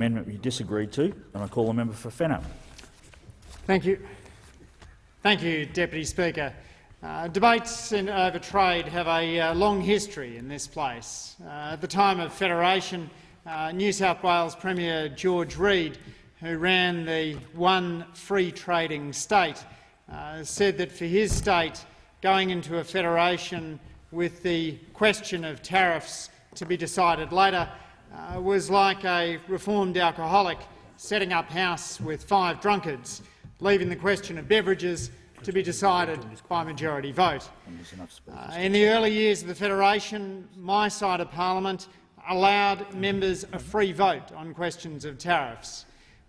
Amendment be disagreed to, and I call the member for Fenner. Thank you. Thank you, Deputy Speaker. Debates over trade have a long history in this place. At the time of Federation, New South Wales Premier George Reid, who ran the one free trading state, said that for his state, going into a federation with the question of tariffs to be decided later was like a reformed alcoholic setting up house with 5 drunkards, leaving the question of beverages to be decided by majority vote. In the early years of the Federation, my side of parliament allowed members a free vote on questions of tariffs.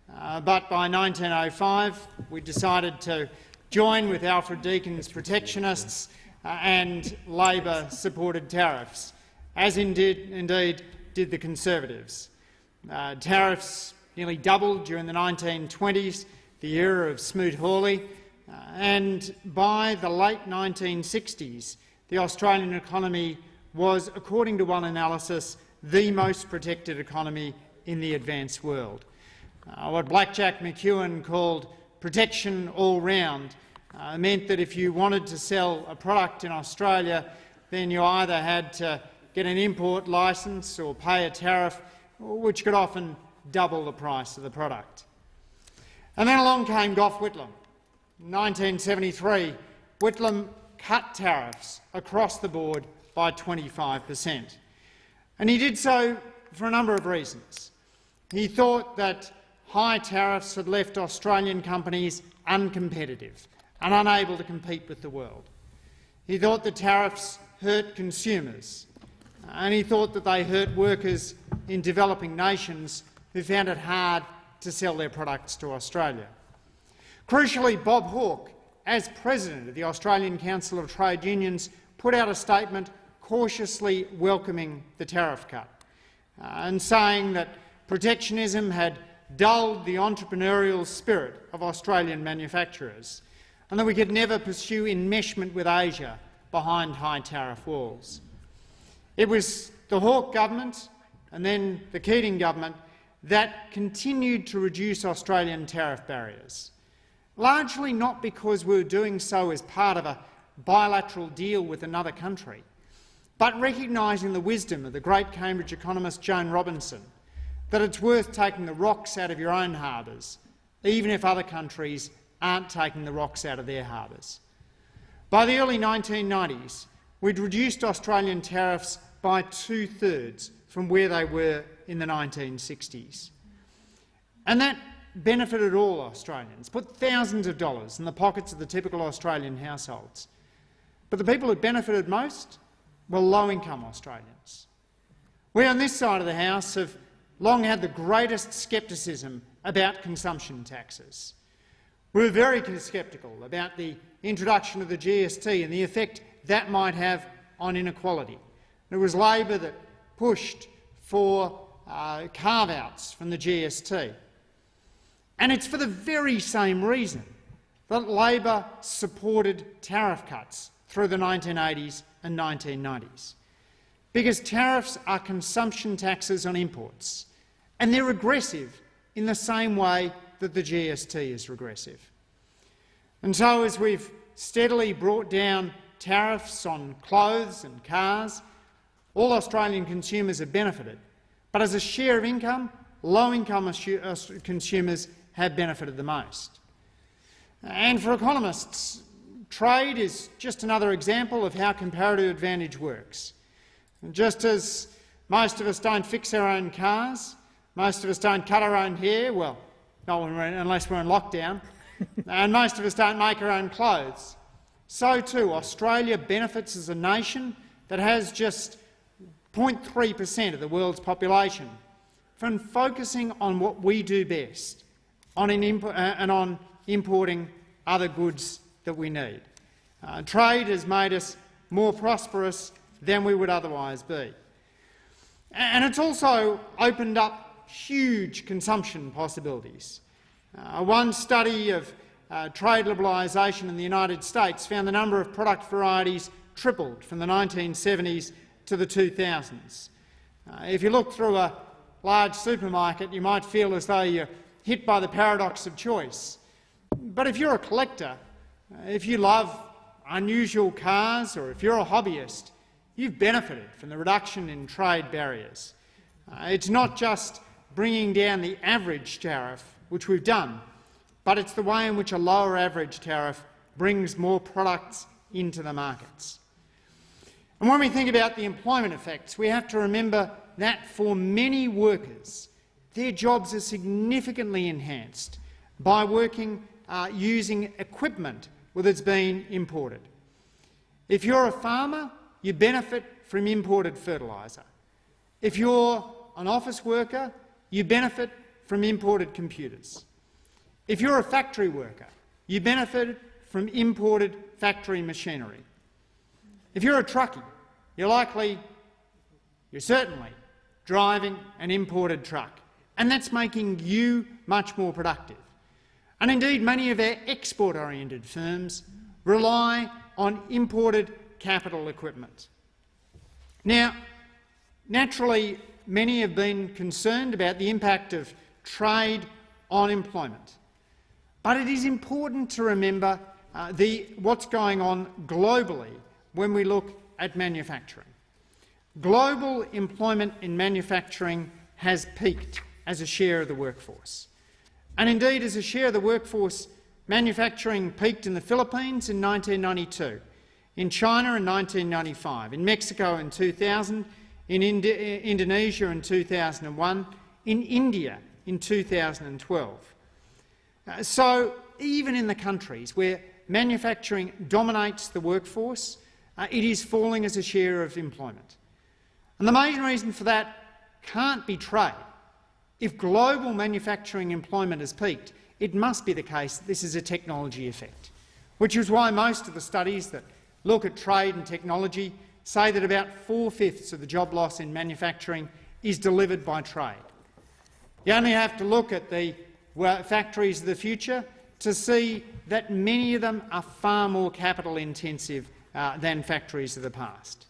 But by 1905, we decided to join with Alfred Deakin's protectionists and Labor supported tariffs, as indeed did the Conservatives. Tariffs nearly doubled during the 1920s, the era of Smoot-Hawley, and by the late 1960s, the Australian economy was, according to one analysis, the most protected economy in the advanced world. What Blackjack McEwen called protection all round meant that if you wanted to sell a product in Australia, then you either had to get an import licence or pay a tariff, which could often double the price of the product. And then along came Gough Whitlam. In 1973, Whitlam cut tariffs across the board by 25%. And he did so for a number of reasons. He thought that high tariffs had left Australian companies uncompetitive and unable to compete with the world. He thought the tariffs hurt consumers, and he thought that they hurt workers in developing nations who found it hard to sell their products to Australia. Crucially, Bob Hawke, as president of the Australian Council of Trade Unions, put out a statement cautiously welcoming the tariff cut and saying that protectionism had dulled the entrepreneurial spirit of Australian manufacturers and that we could never pursue enmeshment with Asia behind high tariff walls. It was the Hawke government and then the Keating government that continued to reduce Australian tariff barriers, largely not because we were doing so as part of a bilateral deal with another country, but recognising the wisdom of the great Cambridge economist Joan Robinson, that it's worth taking the rocks out of your own harbours, even if other countries aren't taking the rocks out of their harbours. By the early 1990s, we'd reduced Australian tariffs by 2/3 from where they were in the 1960s. And that benefited all Australians, put thousands of dollars in the pockets of the typical Australian households. But the people who benefited most were low-income Australians. We on this side of the House have long had the greatest scepticism about consumption taxes. We were very sceptical about the introduction of the GST and the effect that might have on inequality. It was Labor that pushed for carve-outs from the GST. And it's for the very same reason that Labor supported tariff cuts through the 1980s and 1990s. Because tariffs are consumption taxes on imports, and they're regressive in the same way that the GST is regressive. And so, as we've steadily brought down tariffs on clothes and cars, all Australian consumers have benefited. But as a share of income, low-income consumers have benefited the most. And for economists, trade is just another example of how comparative advantage works. And just as most of us don't fix our own cars, most of us don't cut our own hair, well, not unless we're in lockdown, and most of us don't make our own clothes, so too Australia benefits as a nation that has just 0.3% of the world's population from focusing on what we do best, on importing other goods that we need. Trade has made us more prosperous than we would otherwise be. And it's also opened up huge consumption possibilities. One study of trade liberalisation in the United States found the number of product varieties tripled from the 1970s to the 2000s. If you look through a large supermarket, you might feel as though you're hit by the paradox of choice. But if you're a collector, if you love unusual cars, or if you're a hobbyist, you've benefited from the reduction in trade barriers. It's not just bringing down the average tariff, which we've done, but it's the way in which a lower average tariff brings more products into the markets. And when we think about the employment effects, we have to remember that for many workers, their jobs are significantly enhanced by working using equipment that's been imported. If you're a farmer, you benefit from imported fertiliser. If you're an office worker, you benefit from imported computers. If you're a factory worker, you benefit from imported factory machinery. If you're a truckie, you're certainly driving an imported truck, and that's making you much more productive. And indeed, many of our export-oriented firms rely on imported capital equipment. Now, naturally, many have been concerned about the impact of trade on employment. But it is important to remember what's going on globally when we look at manufacturing. Global employment in manufacturing has peaked as a share of the workforce. And indeed, as a share of the workforce, manufacturing peaked in the Philippines in 1992, in China in 1995, in Mexico in 2000, in Indonesia in 2001, in India in 2012. So even in the countries where manufacturing dominates the workforce, it is falling as a share of employment. And the main reason for that can't be trade. If global manufacturing employment has peaked, it must be the case that this is a technology effect, which is why most of the studies that look at trade and technology say that about 4/5 of the job loss in manufacturing is delivered by trade. You only have to look at the factories of the future to see that many of them are far more capital intensive than factories of the past.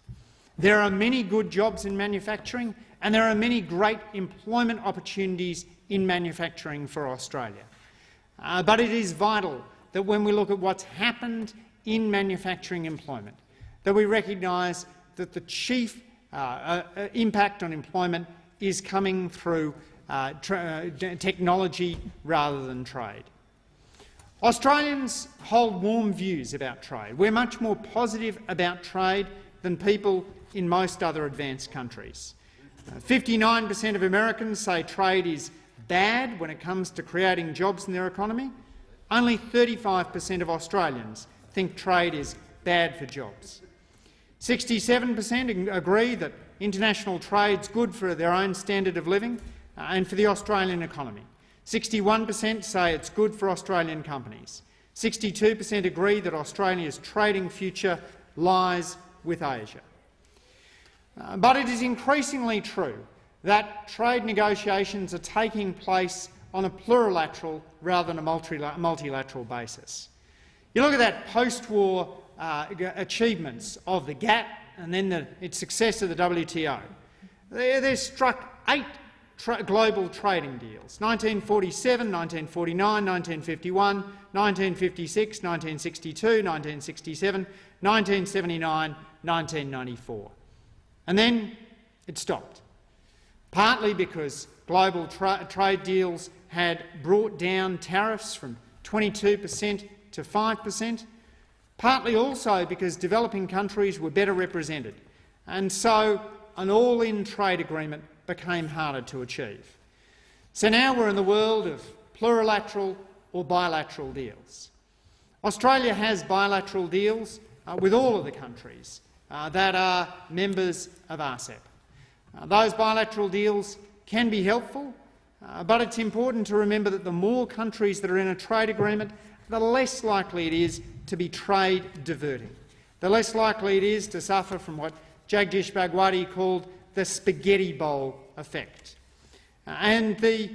There are many good jobs in manufacturing, and there are many great employment opportunities in manufacturing for Australia. But it is vital that when we look at what's happened in manufacturing employment, that we recognise that the chief impact on employment is coming through technology rather than trade. Australians hold warm views about trade. We're much more positive about trade than people in most other advanced countries. 59% of Americans say trade is bad when it comes to creating jobs in their economy. Only 35% of Australians think trade is bad for jobs. 67% agree that international trade's good for their own standard of living and for the Australian economy. 61% say it's good for Australian companies. 62% agree that Australia's trading future lies with Asia. But it is increasingly true that trade negotiations are taking place on a plurilateral rather than a multilateral basis. You look at that post-war achievements of the GATT and then its success of the WTO. They've struck 8 global trading deals: 1947, 1949, 1951, 1956, 1962, 1967, 1979, 1994. And then it stopped, partly because global trade deals had brought down tariffs from 22% to 5%, partly also because developing countries were better represented, and so an all-in trade agreement became harder to achieve. So now we're in the world of plurilateral or bilateral deals. Australia has bilateral deals with all of the countries that are members of RCEP. Those bilateral deals can be helpful, but it's important to remember that the more countries that are in a trade agreement, the less likely it is to be trade diverting, the less likely it is to suffer from what Jagdish Bhagwati called the spaghetti bowl effect. And the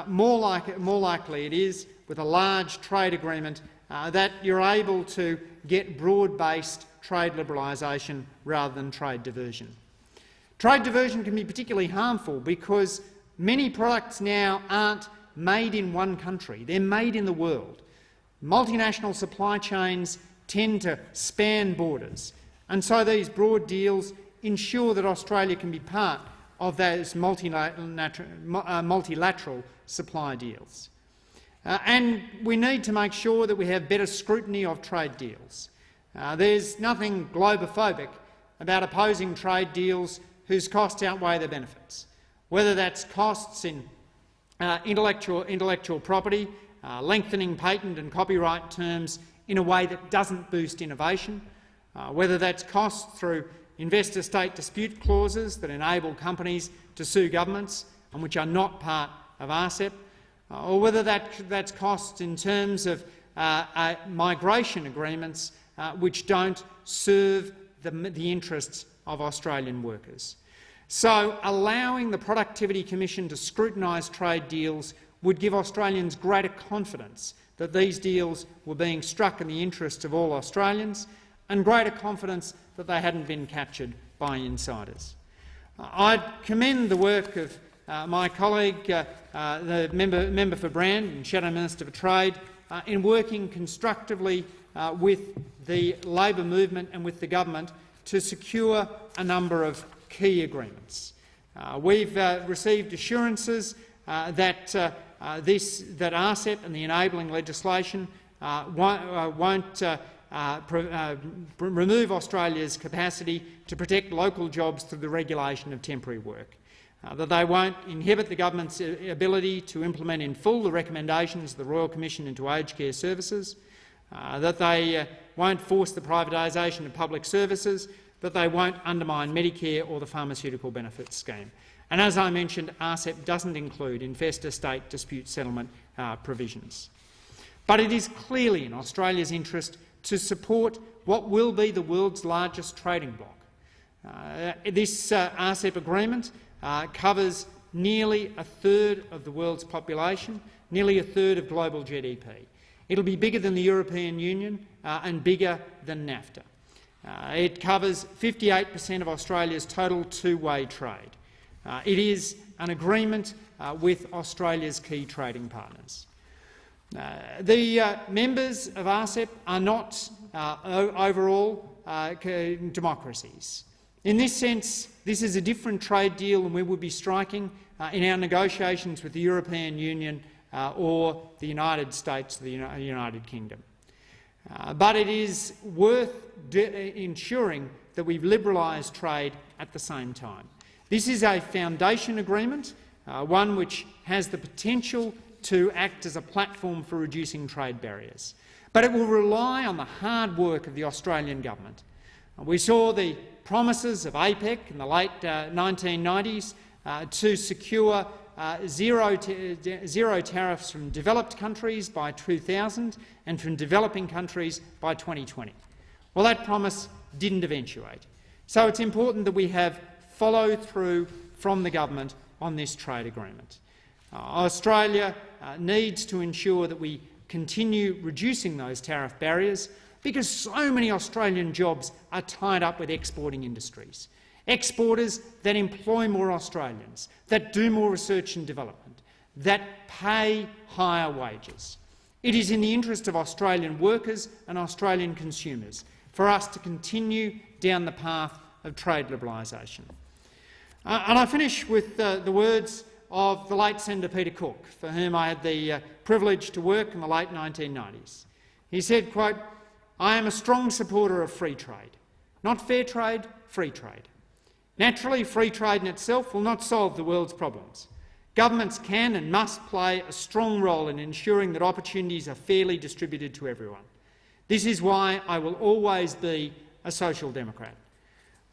more likely it is, with a large trade agreement, that you're able to get broad-based trade liberalisation rather than trade diversion. Trade diversion can be particularly harmful because many products now aren't made in one country, they're made in the world. Multinational supply chains tend to span borders, and so these broad deals ensure that Australia can be part of those multilateral supply deals. And we need to make sure that we have better scrutiny of trade deals. There's nothing globophobic about opposing trade deals whose costs outweigh their benefits, whether that's costs in intellectual property, lengthening patent and copyright terms in a way that doesn't boost innovation, whether that's costs through investor-state dispute clauses that enable companies to sue governments and which are not part of RCEP, or whether that's costs in terms of migration agreements which don't serve the interests of Australian workers. So allowing the Productivity Commission to scrutinise trade deals would give Australians greater confidence that these deals were being struck in the interests of all Australians, and greater confidence that they hadn't been captured by insiders. I commend the work of my colleague, the member for Brand and Shadow Minister for Trade, in working constructively with the Labor movement and with the government to secure a number of key agreements. We've received assurances that RCEP and the enabling legislation won't remove Australia's capacity to protect local jobs through the regulation of temporary work, that they won't inhibit the government's ability to implement in full the recommendations of the Royal Commission into aged care services, that they won't force the privatisation of public services, that they won't undermine Medicare or the pharmaceutical benefits scheme. And as I mentioned, RCEP doesn't include investor-state dispute settlement provisions. But it is clearly in Australia's interest to support what will be the world's largest trading bloc. This RCEP agreement covers nearly a third of the world's population, nearly a third of global GDP. It'll be bigger than the European Union and bigger than NAFTA. It covers 58% of Australia's total two-way trade. It is an agreement with Australia's key trading partners. The members of RCEP are not overall democracies. In this sense, this is a different trade deal than we would be striking in our negotiations with the European Union or the United States or the United Kingdom. But it is worth ensuring that we liberalise trade at the same time. This is a foundation agreement, one which has the potential to act as a platform for reducing trade barriers. But it will rely on the hard work of the Australian government. We saw the promises of APEC in the late 1990s to secure zero tariffs from developed countries by 2000 and from developing countries by 2020. Well, that promise didn't eventuate. So it's important that we have follow-through from the government on this trade agreement. Australia needs to ensure that we continue reducing those tariff barriers because so many Australian jobs are tied up with exporting industries. Exporters that employ more Australians, that do more research and development, that pay higher wages. It is in the interest of Australian workers and Australian consumers for us to continue down the path of trade liberalisation. And I finish with the words of the late Senator Peter Cook, for whom I had the privilege to work in the late 1990s. He said, quote, "I am a strong supporter of free trade. Not fair trade, free trade. Naturally, free trade in itself will not solve the world's problems. Governments can and must play a strong role in ensuring that opportunities are fairly distributed to everyone. This is why I will always be a social democrat."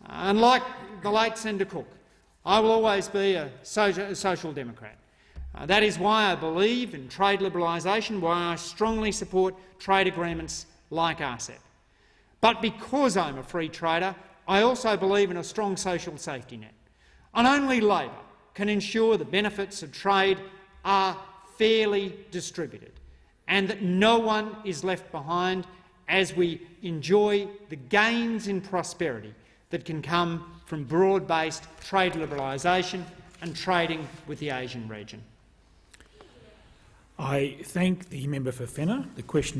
And like the late Senator Cook, I will always be a social democrat. That is why I believe in trade liberalisation, why I strongly support trade agreements like RCEP. But because I'm a free trader, I also believe in a strong social safety net. And only Labor can ensure the benefits of trade are fairly distributed and that no one is left behind as we enjoy the gains in prosperity that can come from broad-based trade liberalisation and trading with the Asian region? I thank the member for Fenner. The question